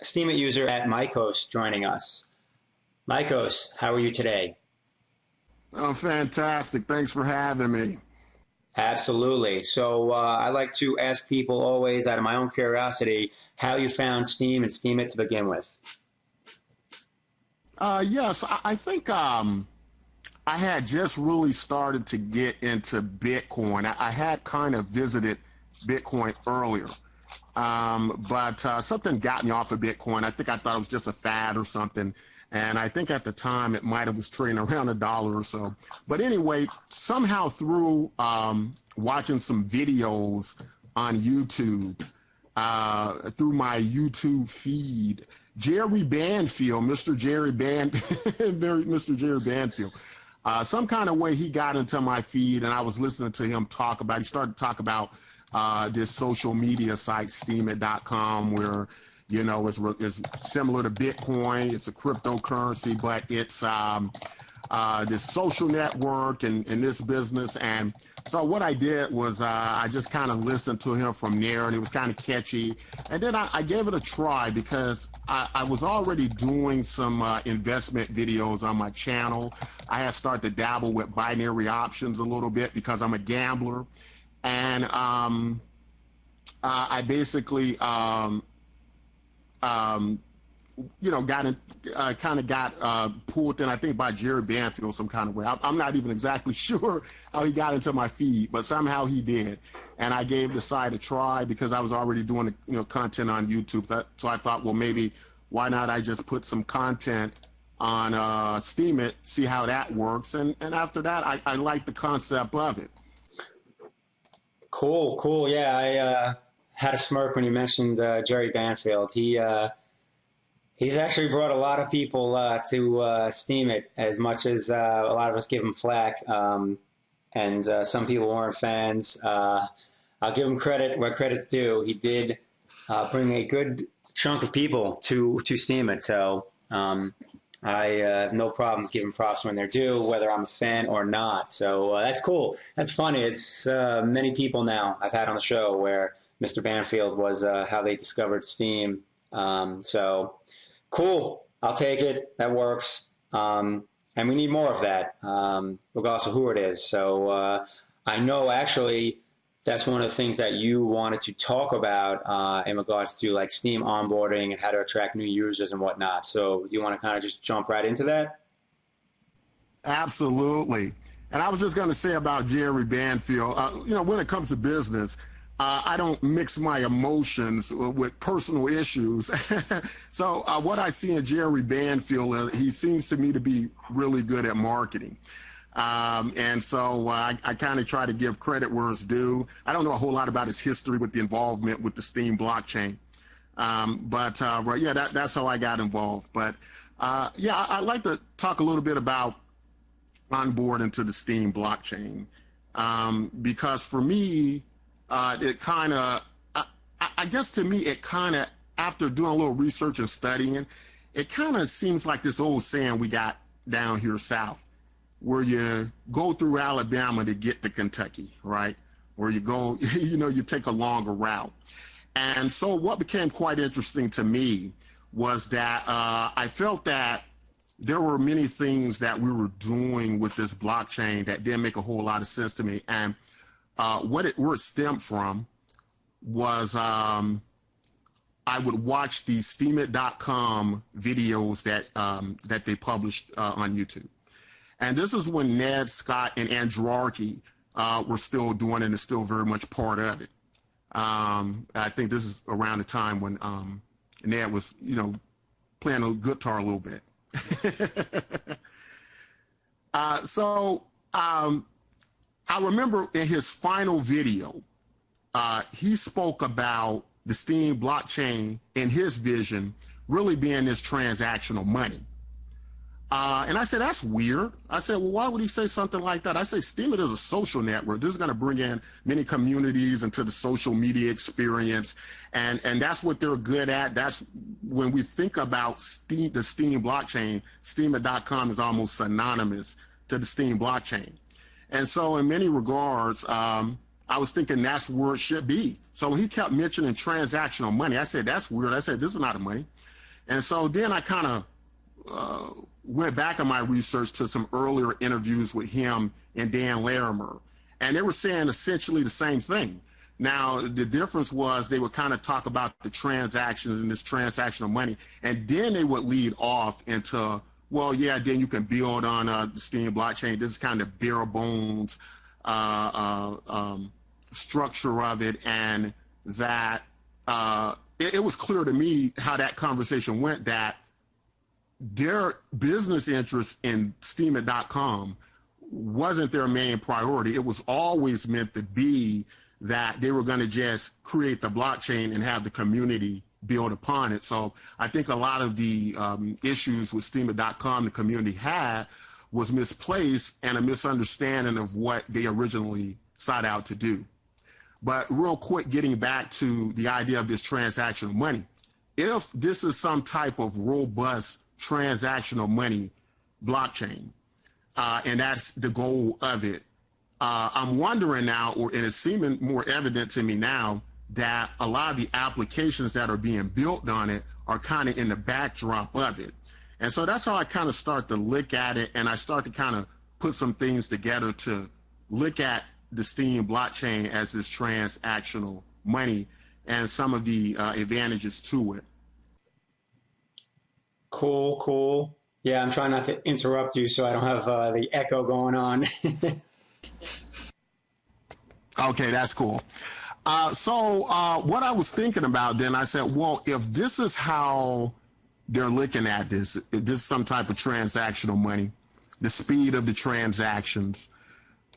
Steemit user at Mycos joining us. Mycos, how are you today? Oh, fantastic. Thanks for having me. Absolutely. So I like to ask people always, out of my own curiosity, how you found Steem and Steemit to begin with. Yes, I think I had just really started to get into Bitcoin. I had kind of visited Bitcoin earlier, but something got me off of Bitcoin. I think I thought it was just a fad or something. And I think at the time it might have was trading around $1 or so. But anyway, somehow through watching some videos on YouTube, through my YouTube feed, Jerry Banfield, Mr. Jerry Mr. Jerry Banfield, some kind of way he got into my feed, and I was listening to him talk about. He started to talk about this social media site, Steemit.com, where it's similar to Bitcoin. It's a cryptocurrency, but it's this social network and this business. And so what I did was I just kind of listened to him from there, and it was kind of catchy. And then I gave it a try because I was already doing some investment videos on my channel. I had started to dabble with binary options a little bit because I'm a gambler. And I basically got in, kind of got pulled in, I think, by Jerry Banfield some kind of way. I'm not even exactly sure how he got into my feed, but somehow he did. And I gave the site a try because I was already doing, content on YouTube. So I thought, well, maybe why not I just put some content on Steemit, see how that works. And after that, I liked the concept of it. Cool, cool. Yeah, I had a smirk when you mentioned Jerry Banfield. He's actually brought a lot of people to Steemit, as much as a lot of us give him flack, and some people weren't fans. I'll give him credit where credit's due. He did bring a good chunk of people to Steemit, so I have no problems giving props when they're due, whether I'm a fan or not. So that's cool. That's funny. It's many people now I've had on the show where Mr. Banfield was how they discovered Steem. So cool. I'll take it. That works. And we need more of that, regardless of who it is. So I know actually that's one of the things that you wanted to talk about in regards to like Steem onboarding and how to attract new users and whatnot. So do you want to kind of just jump right into that? Absolutely. And I was just going to say about Jerry Banfield, when it comes to business, I don't mix my emotions with personal issues. So what I see in Jerry Banfield, he seems to me to be really good at marketing. And so I kind of try to give credit where it's due. I don't know a whole lot about his history with the involvement with the Steem blockchain. That's how I got involved. But I'd like to talk a little bit about onboarding to the Steem blockchain. Because for me, it kind of, I guess to me, it kind of, after doing a little research and studying, it kind of seems like this old saying we got down here south, where you go through Alabama to get to Kentucky, right? Where you go, you take a longer route. And so what became quite interesting to me was that I felt that there were many things that we were doing with this blockchain that didn't make a whole lot of sense to me. And where it stemmed from was I would watch the Steemit.com videos that they published on YouTube. And this is when Ned, Scott, and Andrarchy were still doing it and is still very much part of it. I think this is around the time when Ned was, playing a guitar a little bit. I remember in his final video, he spoke about the Steem blockchain in his vision really being this transactional money. And I said, that's weird. I said, well, why would he say something like that? I say, Steemit is a social network. This is going to bring in many communities into the social media experience. And that's what they're good at. That's when we think about the Steem blockchain, Steemit.com is almost synonymous to the Steem blockchain. And so in many regards, I was thinking that's where it should be. So when he kept mentioning transactional money, I said, that's weird. I said, this is not a money. And so then I kind of went back in my research to some earlier interviews with him and Dan Larimer. And they were saying essentially the same thing. Now, the difference was they would kind of talk about the transactions and this transactional money. And then they would lead off into, well, yeah, then you can build on the Steem blockchain. This is kind of bare bones structure of it. And that it was clear to me how that conversation went, that their business interest in Steemit.com wasn't their main priority. It was always meant to be that they were going to just create the blockchain and have the community build upon it. So I think a lot of the issues with Steemit.com the community had was misplaced and a misunderstanding of what they originally sought out to do. But real quick, getting back to the idea of this transactional money, if this is some type of robust transactional money blockchain, and that's the goal of it, I'm wondering now, and it's seeming more evident to me now, that a lot of the applications that are being built on it are kind of in the backdrop of it. And so that's how I kind of start to look at it, and I start to kind of put some things together to look at the Steem blockchain as this transactional money and some of the advantages to it. Cool. Yeah, I'm trying not to interrupt you so I don't have the echo going on. Okay, that's cool. So what I was thinking about then, I said, well, if this is how they're looking at this, if this is some type of transactional money, the speed of the transactions,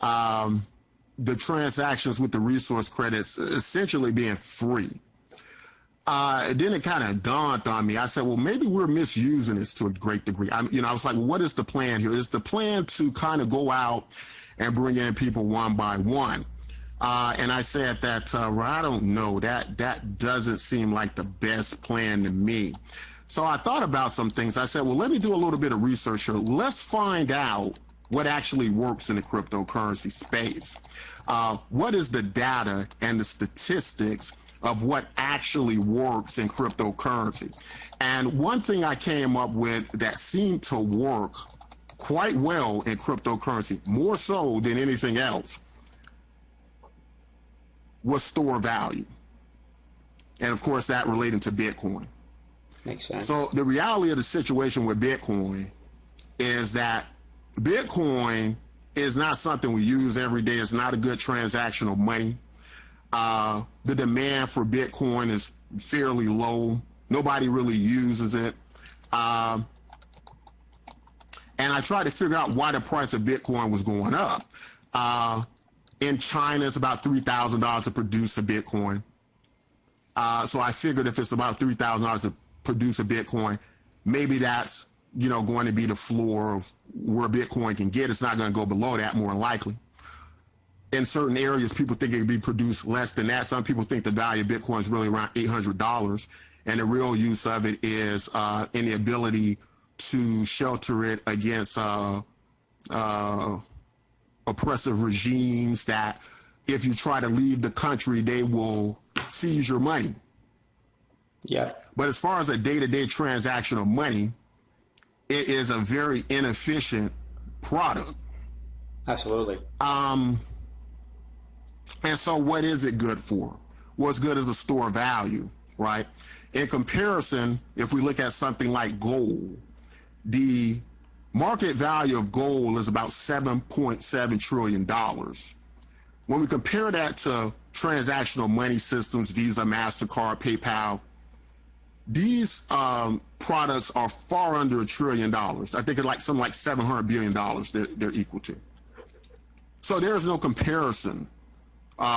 the transactions with the resource credits essentially being free. Then it kind of dawned on me. I said, well, maybe we're misusing this to a great degree. I was like, what is the plan here? Is the plan to kind of go out and bring in people one by one? And I said that, well, I don't know, that doesn't seem like the best plan to me. So I thought about some things. I said, well, let me do a little bit of research here. Let's find out what actually works in the cryptocurrency space. What is the data and the statistics of what actually works in cryptocurrency? And one thing I came up with that seemed to work quite well in cryptocurrency, more so than anything else, was store value. And of course, that relating to Bitcoin. Makes sense. So the reality of the situation with Bitcoin is that Bitcoin is not something we use every day. It's not a good transactional money. The demand for Bitcoin is fairly low. Nobody really uses it. And I tried to figure out why the price of Bitcoin was going up. In China, it's about $3,000 to produce a Bitcoin. So I figured if it's about $3,000 to produce a Bitcoin, maybe that's, going to be the floor of where Bitcoin can get. It's not going to go below that, more than likely. In certain areas, people think it can be produced less than that. Some people think the value of Bitcoin is really around $800. And the real use of it is in the ability to shelter it against oppressive regimes that if you try to leave the country, they will seize your money. Yeah. But as far as a day-to-day transactional money, it is a very inefficient product. Absolutely. And so what is it good for? Well, it's good as a store of value, right? In comparison, if we look at something like gold, the market value of gold is about $7.7 trillion. When we compare that to transactional money systems, Visa, MasterCard, PayPal, these products are far under $1 trillion. I think it's like something like $700 billion they're equal to. So there's no comparison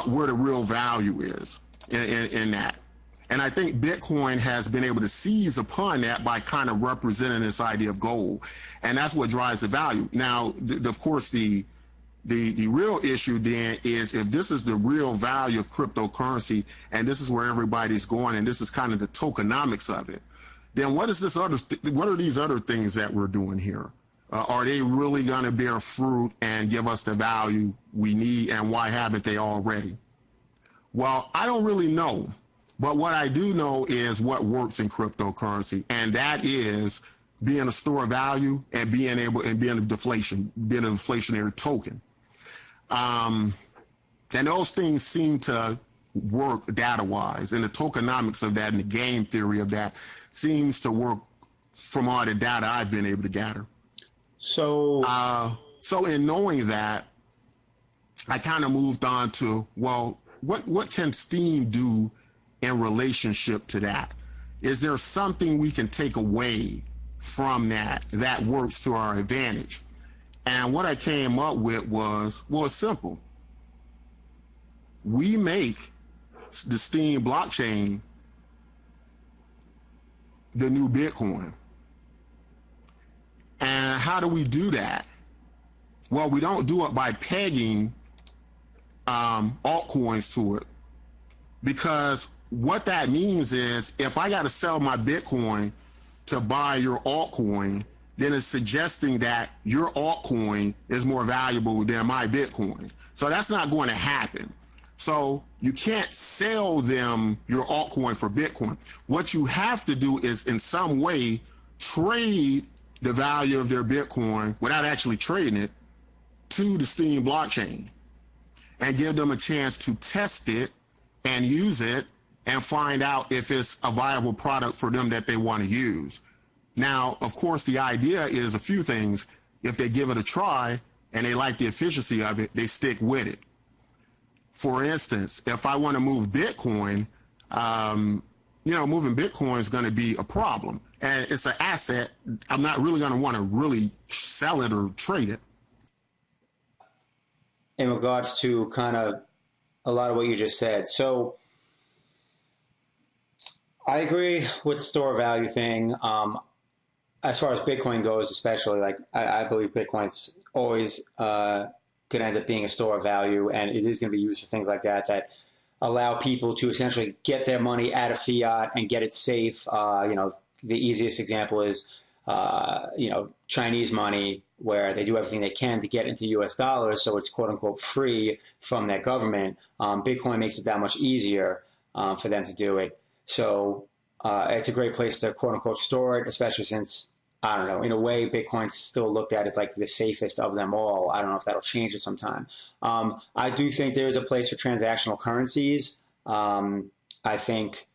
where the real value is in that. And I think Bitcoin has been able to seize upon that by kind of representing this idea of gold. And that's what drives the value. Now, of course, the real issue then is if this is the real value of cryptocurrency and this is where everybody's going and this is kind of the tokenomics of it, then what is this other? What are these other things that we're doing here? Are they really going to bear fruit and give us the value we need, and why haven't they already? Well, I don't really know, but what I do know is what works in cryptocurrency, and that is being a store of value and being a deflationary token. And those things seem to work data-wise, and the tokenomics of that and the game theory of that seems to work from all the data I've been able to gather. So in knowing that, I kind of moved on to, well, what can Steem do in relationship to that? Is there something we can take away from that works to our advantage? And what I came up with was, well, it's simple. We make the Steem blockchain the new Bitcoin. And how do we do that? Well, we don't do it by pegging altcoins to it, because what that means is if I got to sell my Bitcoin to buy your altcoin, then it's suggesting that your altcoin is more valuable than my Bitcoin. So that's not going to happen. So you can't sell them your altcoin for Bitcoin. What you have to do is in some way trade the value of their Bitcoin without actually trading it to the Steem blockchain and give them a chance to test it and use it and find out if it's a viable product for them that they want to use. Now, of course, the idea is a few things. If they give it a try and they like the efficiency of it, they stick with it. For instance, if I want to move Bitcoin, moving Bitcoin is going to be a problem. And it's an asset. I'm not really going to want to really sell it or trade it. In regards to kind of a lot of what you just said. So I agree with the store value thing. As far as Bitcoin goes, especially, like I believe Bitcoin's always going to end up being a store of value, and it is going to be used for things like that allow people to essentially get their money out of fiat and get it safe. The easiest example is, Chinese money, where they do everything they can to get into US dollars, so it's quote unquote free from their government. Bitcoin makes it that much easier for them to do it. So it's a great place to quote unquote store it, especially since, I don't know, in a way, Bitcoin's still looked at as like the safest of them all. I don't know if that'll change at some time. I do think there is a place for transactional currencies. I think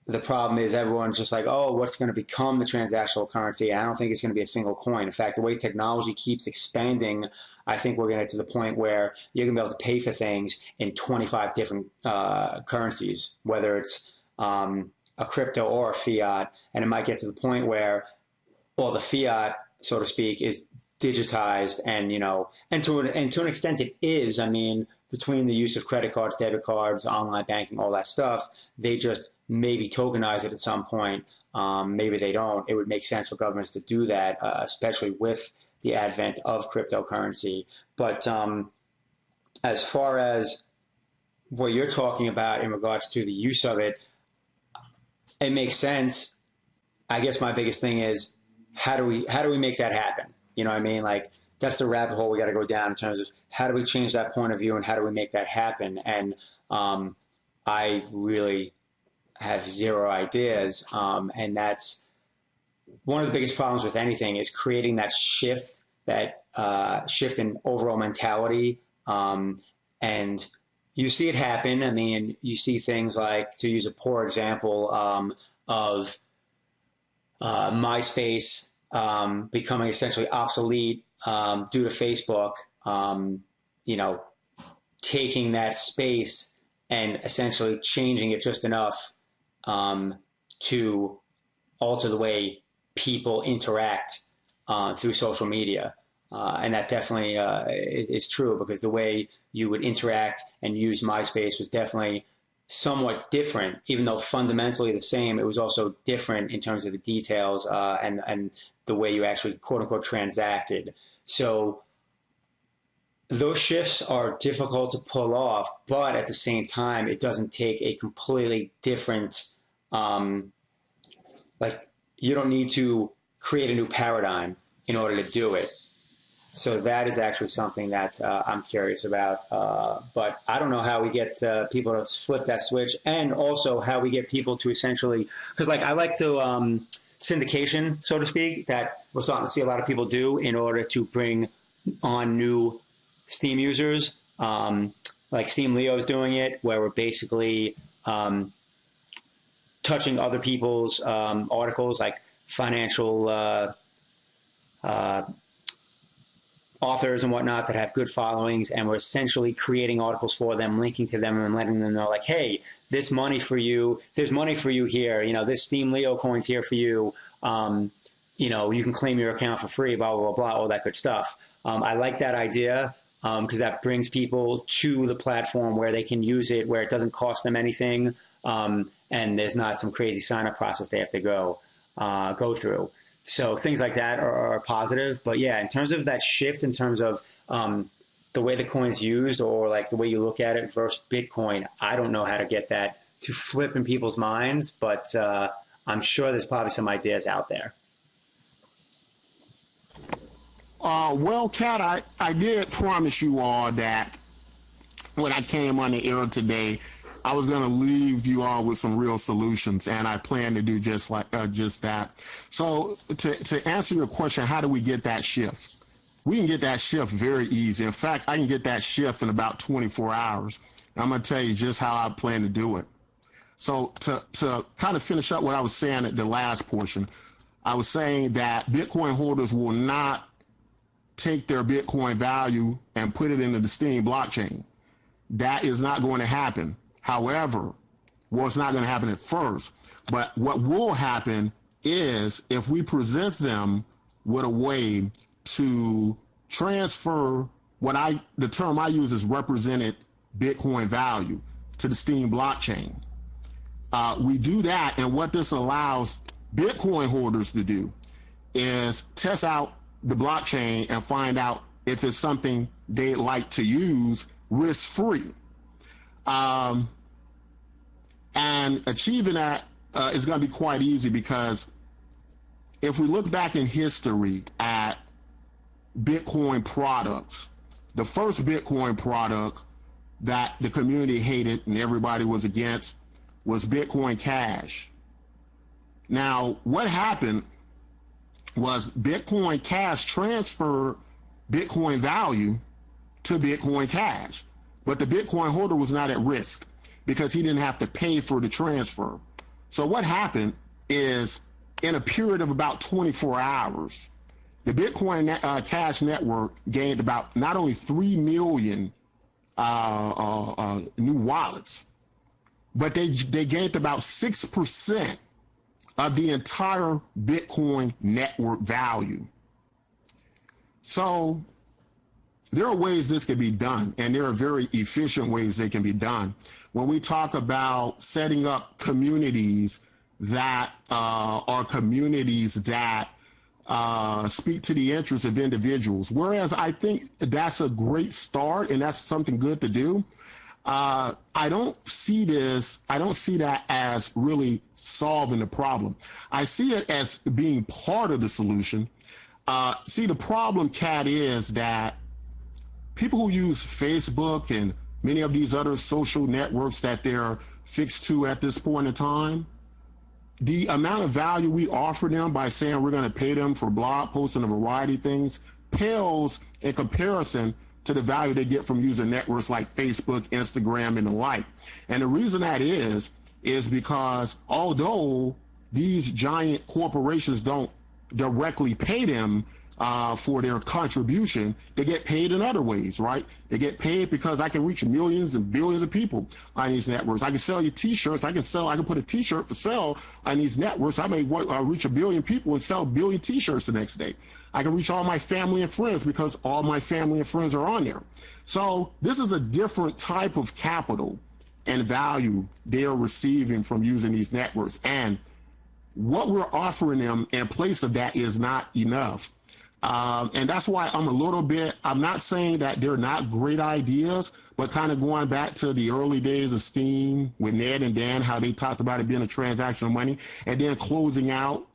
the problem is everyone's just like, oh, what's going to become the transactional currency? And I don't think it's going to be a single coin. In fact, the way technology keeps expanding, I think we're going to get to the point where you're going to be able to pay for things in 25 different currencies, whether it's a crypto or a fiat. And it might get to the point where, well, the fiat, so to speak, is digitized, and to an extent it is. I mean, between the use of credit cards, debit cards, online banking, all that stuff, they just maybe tokenize it at some point. Maybe they don't. It would make sense for governments to do that, especially with the advent of cryptocurrency. But as far as what you're talking about in regards to the use of it, it makes sense. I guess my biggest thing is, how do we make that happen? You know what I mean? Like, that's the rabbit hole we got to go down in terms of how do we change that point of view and how do we make that happen? And I really have zero ideas. And that's one of the biggest problems with anything, is creating that shift in overall mentality. And you see it happen. I mean, you see things like, to use a poor example, of MySpace becoming essentially obsolete due to Facebook, taking that space and essentially changing it just enough to alter the way people interact through social media. And that definitely is true, because the way you would interact and use MySpace was definitely somewhat different. Even though fundamentally the same, it was also different in terms of the details and the way you actually quote unquote transacted. So those shifts are difficult to pull off, but at the same time, it doesn't take a completely different, you don't need to create a new paradigm in order to do it. So that is actually something that I'm curious about. But I don't know how we get people to flip that switch, and also how we get people to essentially, because like I like to syndication, so to speak, that we're starting to see a lot of people do in order to bring on new Steam users. Like Steam Leo's doing it, where we're basically touching other people's articles, like financial authors and whatnot that have good followings, and we're essentially creating articles for them, linking to them, and letting them know, like, hey, this money for you, there's money for you here. You know, this Steam Leo coin's here for you. You know, you can claim your account for free, blah, blah, blah, all that good stuff. I like that idea because that brings people to the platform where they can use it, where it doesn't cost them anything, and there's not some crazy sign-up process they have to go through. So things like that are positive. But yeah, in terms of that shift, in terms of the way the coin's used, or like the way you look at it versus Bitcoin, I don't know how to get that to flip in people's minds, but I'm sure there's probably some ideas out there. Well, Kat, I did promise you all that when I came on the air today, I was going to leave you all with some real solutions, and I plan to do just that. So to answer your question, how do we get that shift? We can get that shift very easy. In fact, I can get that shift in about 24 hours. I'm going to tell you just how I plan to do it. So to kind of finish up what I was saying at the last portion, I was saying that Bitcoin holders will not take their Bitcoin value and put it into the Steem blockchain. That is not going to happen. However, well, it's not going to happen at first, but what will happen is if we present them with a way to transfer the term I use is represented Bitcoin value to the Steem blockchain. We do that, and what this allows Bitcoin holders to do is test out the blockchain and find out if it's something they'd like to use risk-free. And achieving that is going to be quite easy, because if we look back in history at Bitcoin products, the first Bitcoin product that the community hated and everybody was against was Bitcoin Cash. Now, what happened was Bitcoin Cash transferred Bitcoin value to Bitcoin Cash, but the Bitcoin holder was not at risk because he didn't have to pay for the transfer. So what happened is, in a period of about 24 hours, the Bitcoin Cash network gained about not only 3 million new wallets, but they gained about 6% of the entire Bitcoin network value. So there are ways this can be done, and there are very efficient ways they can be done. When we talk about setting up communities that are communities that speak to the interests of individuals, whereas I think that's a great start and that's something good to do. I don't see that as really solving the problem. I see it as being part of the solution. See, the problem, Kat, is that people who use Facebook and many of these other social networks that they're fixed to at this point in time, the amount of value we offer them by saying we're going to pay them for blog posts and a variety of things pales in comparison to the value they get from using networks like Facebook, Instagram, and the like. And the reason that is because although these giant corporations don't directly pay them for their contribution, they get paid in other ways, right? They get paid because I can reach millions and billions of people on these networks. I can sell you t-shirts. I can put a t-shirt for sale on these networks. I may reach 1 billion people and sell 1 billion t-shirts the next day. I can reach all my family and friends because all my family and friends are on there. So this is a different type of capital and value they're receiving from using these networks. And what we're offering them in place of that is not enough. And that's why I'm not saying that they're not great ideas, but kind of going back to the early days of Steam with Ned and Dan, how they talked about it being a transactional money, and then closing out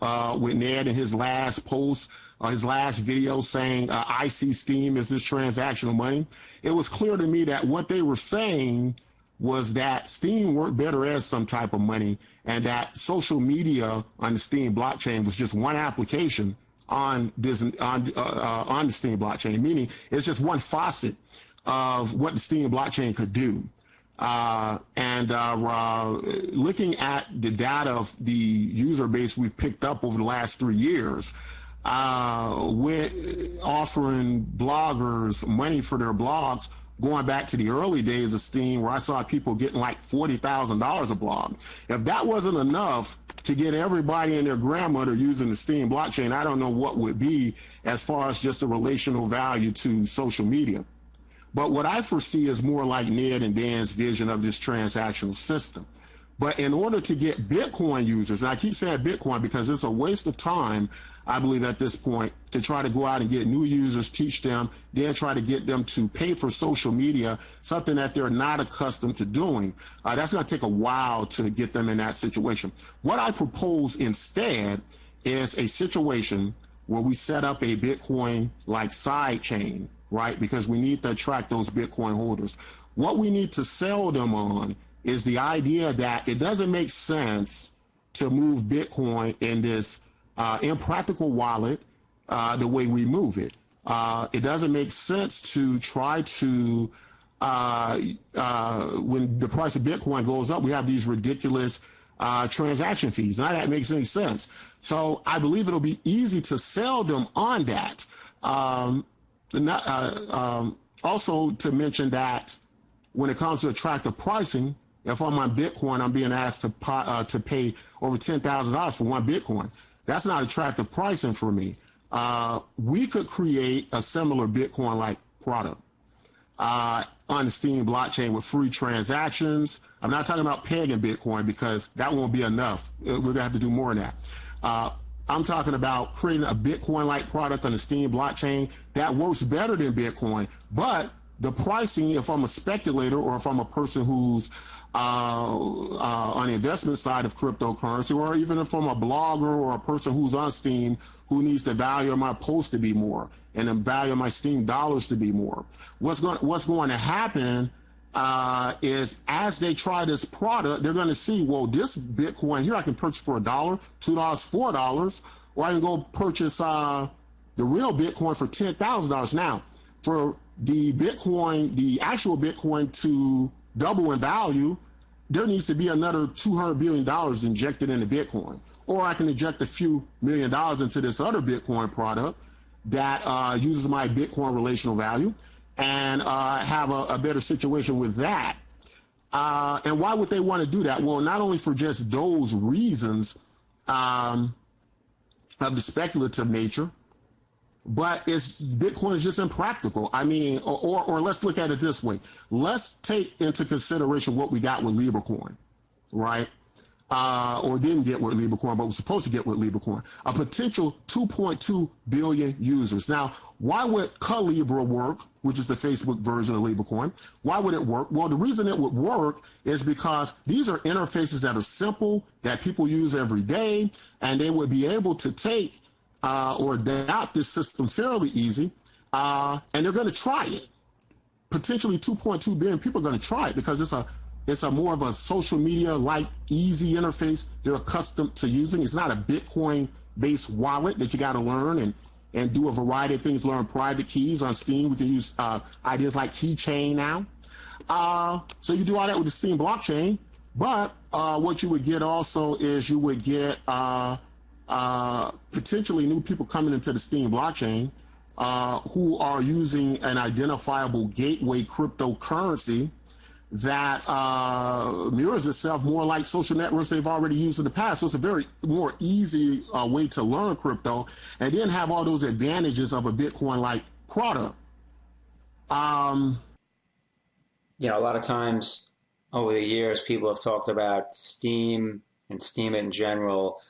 with Ned in his last post, his last video saying, I see Steam as this transactional money. It was clear to me that what they were saying was that Steam worked better as some type of money, and that social media on the Steam blockchain was just one application on the Steam blockchain, meaning it's just one faucet of what the Steam blockchain could do. Looking at the data of the user base we've picked up over the last 3 years, with offering bloggers money for their blogs, going back to the early days of Steam, where I saw people getting like $40,000 a blog. If that wasn't enough to get everybody and their grandmother using the Steam blockchain, I don't know what would be as far as just a relational value to social media. But what I foresee is more like Ned and Dan's vision of this transactional system. But in order to get Bitcoin users, and I keep saying Bitcoin because it's a waste of time, I believe at this point, to try to go out and get new users, teach them, then try to get them to pay for social media, something that they're not accustomed to doing. That's going to take a while to get them in that situation. What I propose instead is a situation where we set up a Bitcoin-like side chain, right? Because we need to attract those Bitcoin holders. What we need to sell them on is the idea that it doesn't make sense to move Bitcoin in this impractical wallet the way we move it. It doesn't make sense to try to, when the price of Bitcoin goes up, we have these ridiculous transaction fees. None of that makes any sense. So I believe it'll be easy to sell them on that. Also to mention that when it comes to attractive pricing, if I'm on Bitcoin, I'm being asked to pay over $10,000 for one Bitcoin. That's not attractive pricing for me. We could create a similar Bitcoin-like product on the Steam blockchain with free transactions. I'm not talking about pegging Bitcoin because that won't be enough. We're going to have to do more than that. I'm talking about creating a Bitcoin-like product on the Steam blockchain that works better than Bitcoin. But the pricing, if I'm a speculator or if I'm a person who's on the investment side of cryptocurrency, or even if I'm a blogger or a person who's on Steam who needs the value of my post to be more and the value of my Steam dollars to be more, what's going to happen is as they try this product, they're going to see, well, this Bitcoin here I can purchase for $1, $2, $4, or I can go purchase the real Bitcoin for $10,000. Now, for the Bitcoin, the actual Bitcoin to double in value, there needs to be another $200 billion injected into Bitcoin. Or I can inject a few $1 million into this other Bitcoin product that uses my Bitcoin relational value and have a better situation with that. And why would they want to do that? Well, not only for just those reasons of the speculative nature, but Bitcoin is just impractical. I mean, or let's look at it this way. Let's take into consideration what we got with LibreCoin, right? Or didn't get with LibreCoin, but was supposed to get with LibreCoin. A potential 2.2 billion users. Now, why would Calibra work, which is the Facebook version of LibreCoin? Why would it work? Well, the reason it would work is because these are interfaces that are simple, that people use every day, and they would be able to take or adopt this system fairly easy, and they're going to try it. Potentially 2.2 billion people are going to try it because it's a more of a social media like easy interface they're accustomed to using. It's not a Bitcoin based wallet that you got to learn and do a variety of things. Learn private keys on Steam. We can use ideas like keychain now. So you do all that with the Steam blockchain. But what you would get also is you would get potentially new people coming into the Steam blockchain who are using an identifiable gateway cryptocurrency that mirrors itself more like social networks they've already used in the past. So it's a very more easy way to learn crypto and then have all those advantages of a Bitcoin-like product. A lot of times over the years, people have talked about Steam and Steemit in general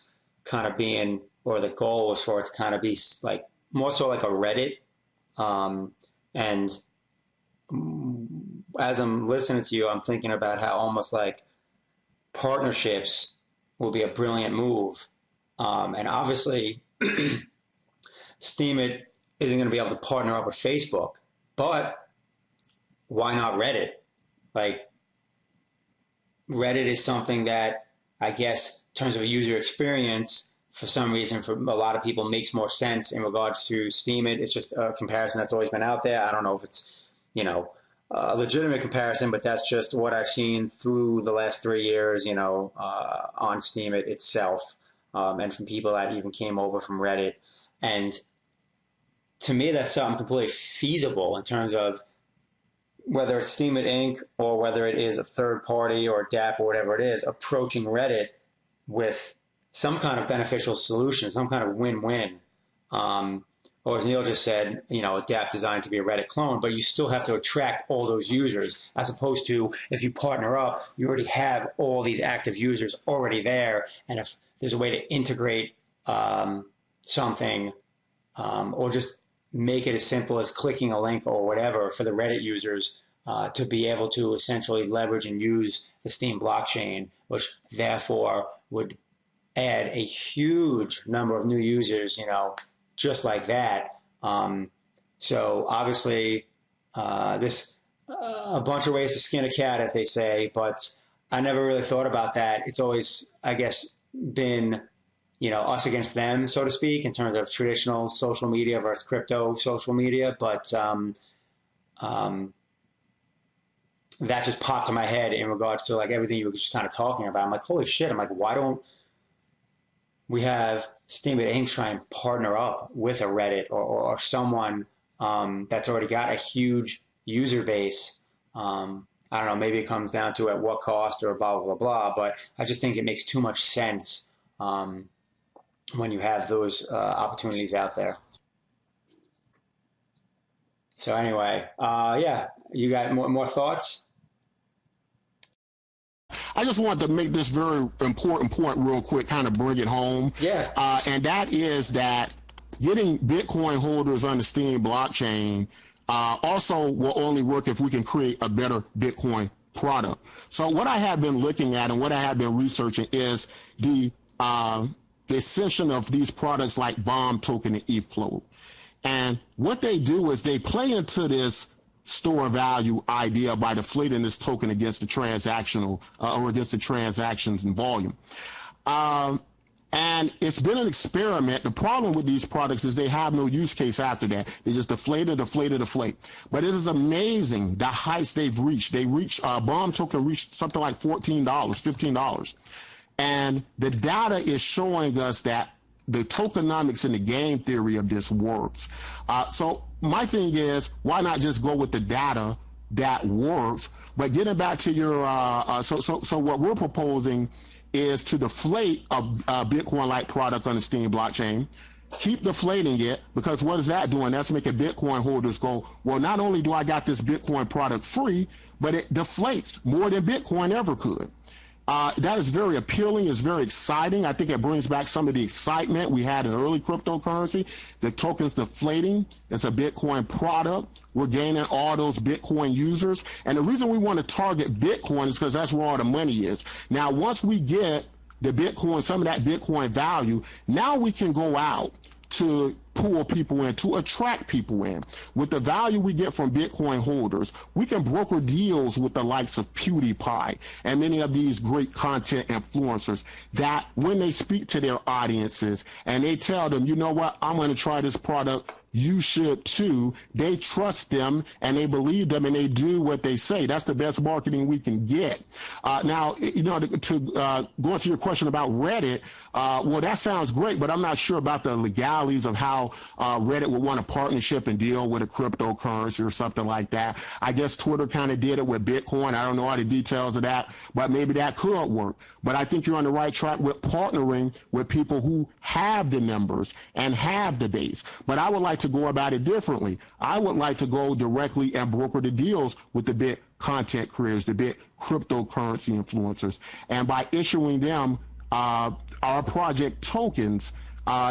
kind of being, or the goal was for it to kind of be like more so like a Reddit. And as I'm listening to you, I'm thinking about how almost like partnerships will be a brilliant move. And obviously, Steemit isn't going to be able to partner up with Facebook, but why not Reddit? Like Reddit is something that I guess in terms of a user experience, for some reason, for a lot of people, makes more sense in regards to Steemit. It's just a comparison that's always been out there. I don't know if it's, a legitimate comparison, but that's just what I've seen through the last 3 years, on Steemit itself, and from people that even came over from Reddit. And to me, that's something completely feasible in terms of whether it's Steemit Inc. or whether it is a third party or DApp or whatever it is, approaching Reddit with some kind of beneficial solution, some kind of win-win. Or as Neil just said, a DApp designed to be a Reddit clone, but you still have to attract all those users, as opposed to if you partner up, you already have all these active users already there. And if there's a way to integrate something, or just make it as simple as clicking a link or whatever for the Reddit users to be able to essentially leverage and use the Steem blockchain, which therefore would add a huge number of new users, just like that. So obviously, this a bunch of ways to skin a cat, as they say, but I never really thought about that. It's always, I guess, been us against them, so to speak, in terms of traditional social media versus crypto social media. But that just popped in my head in regards to like everything you were just kind of talking about. I'm like, holy shit. I'm like, why don't we have Steemit Inc. try and partner up with a Reddit or someone that's already got a huge user base? I don't know, maybe it comes down to at what cost or blah, blah, blah, but I just think it makes too much sense when you have those opportunities out there. So anyway, yeah, you got more thoughts? I just wanted to make this very important point real quick, kind of bring it home. Yeah. And that is that getting Bitcoin holders on the Steem blockchain also will only work if we can create a better Bitcoin product. So what I have been looking at and what I have been researching is the ascension of these products like Bomb Token and ETH Float. And what they do is they play into this store value idea by deflating this token against the transactional or against the transactions and volume. And it's been an experiment. The problem with these products is they have no use case after that. They just deflate. But it is amazing the heights they've reached. Bomb token reached something like $14, $15. And the data is showing us that the tokenomics and the game theory of this works. So my thing is, why not just go with the data that works? But getting back to your, so what we're proposing is to deflate a Bitcoin-like product on the Steem blockchain, keep deflating it, because what is that doing? That's making Bitcoin holders go, well, not only do I got this Bitcoin product free, but it deflates more than Bitcoin ever could. That is very appealing. It's very exciting. I think it brings back some of the excitement we had in early cryptocurrency. The token's deflating. It's a Bitcoin product. We're gaining all those Bitcoin users. And the reason we want to target Bitcoin is because that's where all the money is. Now, once we get the Bitcoin, some of that Bitcoin value, now we can go out to pull people in, to attract people in. With the value we get from Bitcoin holders, we can broker deals with the likes of PewDiePie and many of these great content influencers that when they speak to their audiences and they tell them, you know what, I'm going to try this product, you should too. They trust them and they believe them and they do what they say. That's the best marketing we can get. Now, to go into your question about Reddit, well, that sounds great, but I'm not sure about the legalities of how Reddit would want a partnership and deal with a cryptocurrency or something like that. I guess Twitter kind of did it with Bitcoin. I don't know all the details of that, but maybe that could work. But I think you're on the right track with partnering with people who have the numbers and have the base. But I would like to go about it differently. I would like to go directly and broker the deals with the big content creators, the big cryptocurrency influencers. And by issuing them our project tokens,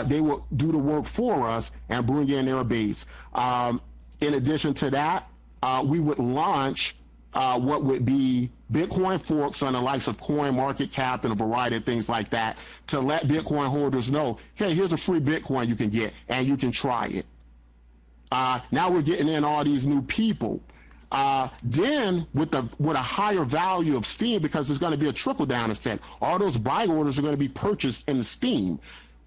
They will do the work for us and bring in their base. In addition to that, we would launch what would be Bitcoin forks on the likes of Coin Market Cap and a variety of things like that to let Bitcoin holders know, hey, here's a free Bitcoin you can get and you can try it. Now we're getting in all these new people. Then with a higher value of Steem, because there's going to be a trickle down effect. All those buy orders are going to be purchased in the Steem.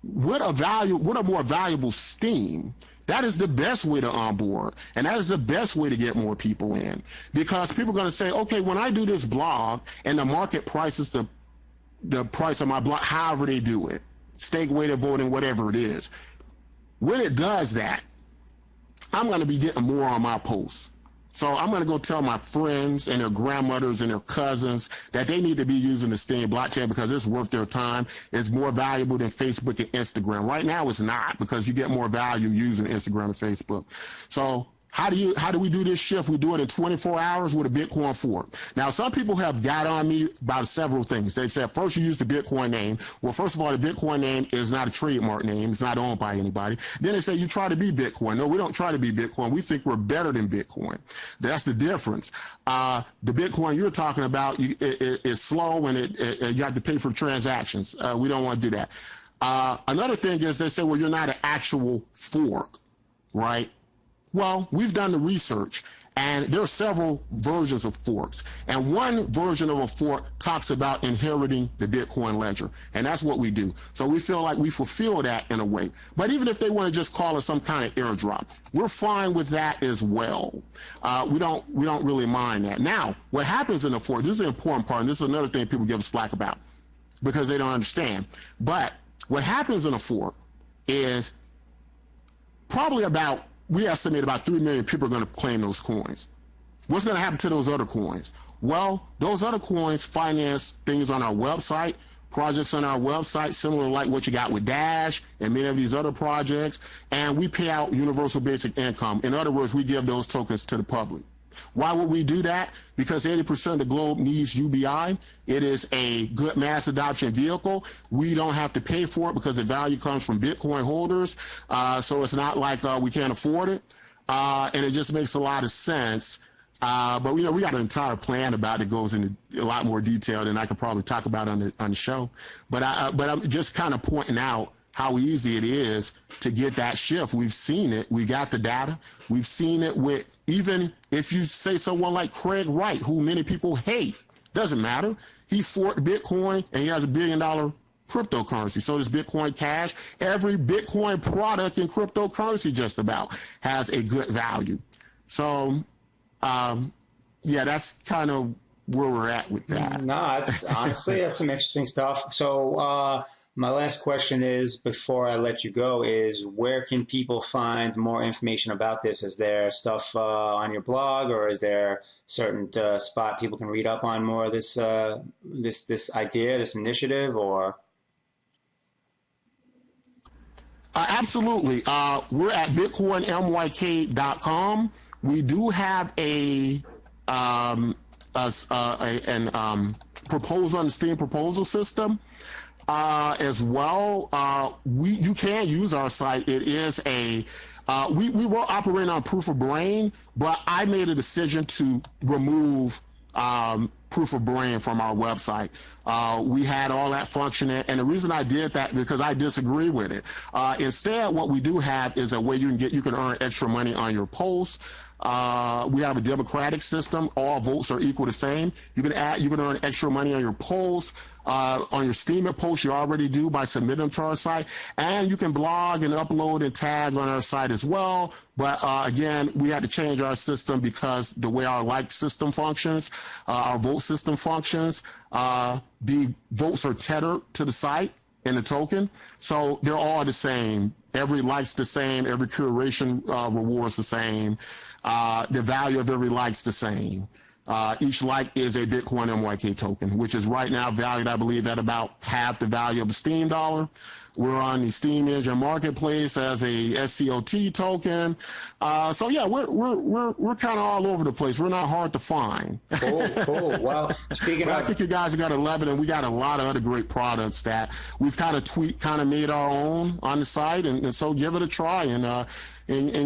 What a more valuable Steem. That is the best way to onboard, and that is the best way to get more people in, because people are going to say, okay, when I do this blog and the market prices the price of my blog, however they do it, stake weighted voting, whatever it is. When it does that, I'm going to be getting more on my posts. So I'm going to go tell my friends and their grandmothers and their cousins that they need to be using the Steem blockchain because it's worth their time. It's more valuable than Facebook and Instagram. Right now it's not, because you get more value using Instagram and Facebook. So how do we do this shift? We do it in 24 hours with a Bitcoin fork. Now, some people have got on me about several things. They said, first you use the Bitcoin name. Well, first of all, the Bitcoin name is not a trademark name. It's not owned by anybody. Then they say you try to be Bitcoin. No, we don't try to be Bitcoin. We think we're better than Bitcoin. That's the difference. The Bitcoin you're talking about, it's slow and you have to pay for transactions. We don't want to do that. Another thing is they say, well, you're not an actual fork, right? Well, we've done the research, and there are several versions of forks. And one version of a fork talks about inheriting the Bitcoin ledger, and that's what we do. So we feel like we fulfill that in a way. But even if they want to just call it some kind of airdrop, we're fine with that as well. We don't really mind that. Now, what happens in a fork, this is the important part, and this is another thing people give us slack about because they don't understand. But what happens in a fork is probably we estimate about 3 million people are going to claim those coins. What's going to happen to those other coins? Well, those other coins finance things on our website, projects on our website, similar like what you got with Dash and many of these other projects, and we pay out universal basic income. In other words, we give those tokens to the public. Why would we do that? Because 80% of the globe needs UBI. It is a good mass adoption vehicle. We don't have to pay for it because the value comes from Bitcoin holders. So it's not like we can't afford it. And it just makes a lot of sense. But we got an entire plan about it that goes into a lot more detail than I could probably talk about on the show. But I'm just kind of pointing out how easy it is to get that shift. We've seen it. We got the data. We've seen it with, even if you say someone like Craig Wright, who many people hate, doesn't matter. He forked Bitcoin and he has $1 billion cryptocurrency. So does Bitcoin Cash. Every Bitcoin product in cryptocurrency just about has a good value. So, yeah, that's kind of where we're at with that. No, it's honestly, that's some interesting stuff. So, my last question is, before I let you go, is where can people find more information about this? Is there stuff on your blog, or is there a certain spot people can read up on more of this this idea, this initiative, or? Absolutely. We're at bitcoinmyk.com. We do have a proposal on the Steem proposal system. As well, you can use our site. It is we were operating on proof of brain, but I made a decision to remove proof of brain from our website. We had all that functioning, and the reason I did that because I disagree with it. Instead, what we do have is a way you can earn extra money on your posts. We have a democratic system. All votes are equal the same. You can earn extra money on your polls, on your Steemit posts you already do by submitting them to our site. And you can blog and upload and tag on our site as well. But again, we had to change our system because the way our like system functions, our vote system functions, the votes are tethered to the site in the token. So they're all the same. Every like's the same. Every curation reward's the same. The value of every like's the same. Each like is a Bitcoin MYK token, which is right now valued, I believe, at about half the value of the Steem dollar. We're on the Steem Engine Marketplace as a SCOT token. So yeah, we're kind of all over the place. We're not hard to find. Cool, cool. Well, speaking But I of, think you guys have got 11, and we got a lot of other great products that we've kind of tweaked, kind of made our own on the site, and so give it a try and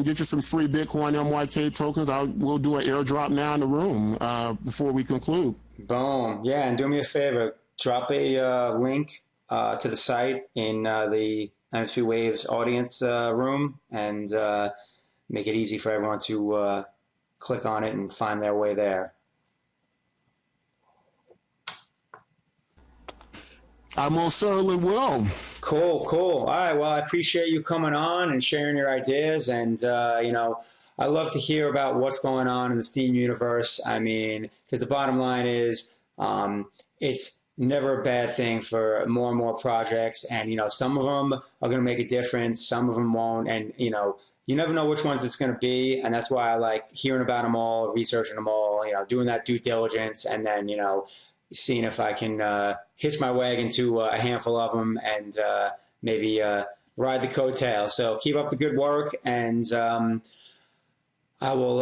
get you some free Bitcoin MYK tokens. We'll do an airdrop now in the room before we conclude. boom. Yeah, and do me a favor, drop a link to the site in the NFT Waves audience room, and make it easy for everyone to click on it and find their way there. I most certainly will. Cool, cool. All right. Well, I appreciate you coming on and sharing your ideas. And, I love to hear about what's going on in the Steam universe. I mean, because the bottom line is it's never a bad thing for more and more projects. And, some of them are going to make a difference. Some of them won't. And, you never know which ones it's going to be. And that's why I like hearing about them all, researching them all, doing that due diligence. And then, seeing if I can hitch my wagon to a handful of them and maybe ride the coattail. So keep up the good work, and I will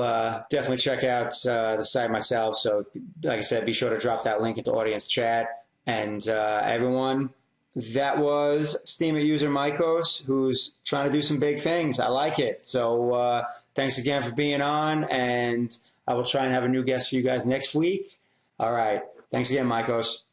definitely check out the site myself. So like I said, be sure to drop that link into audience chat. And everyone, that was Steemit user Mycos, who's trying to do some big things. I like it. So thanks again for being on, and I will try and have a new guest for you guys next week. All right. Thanks again, Mycos.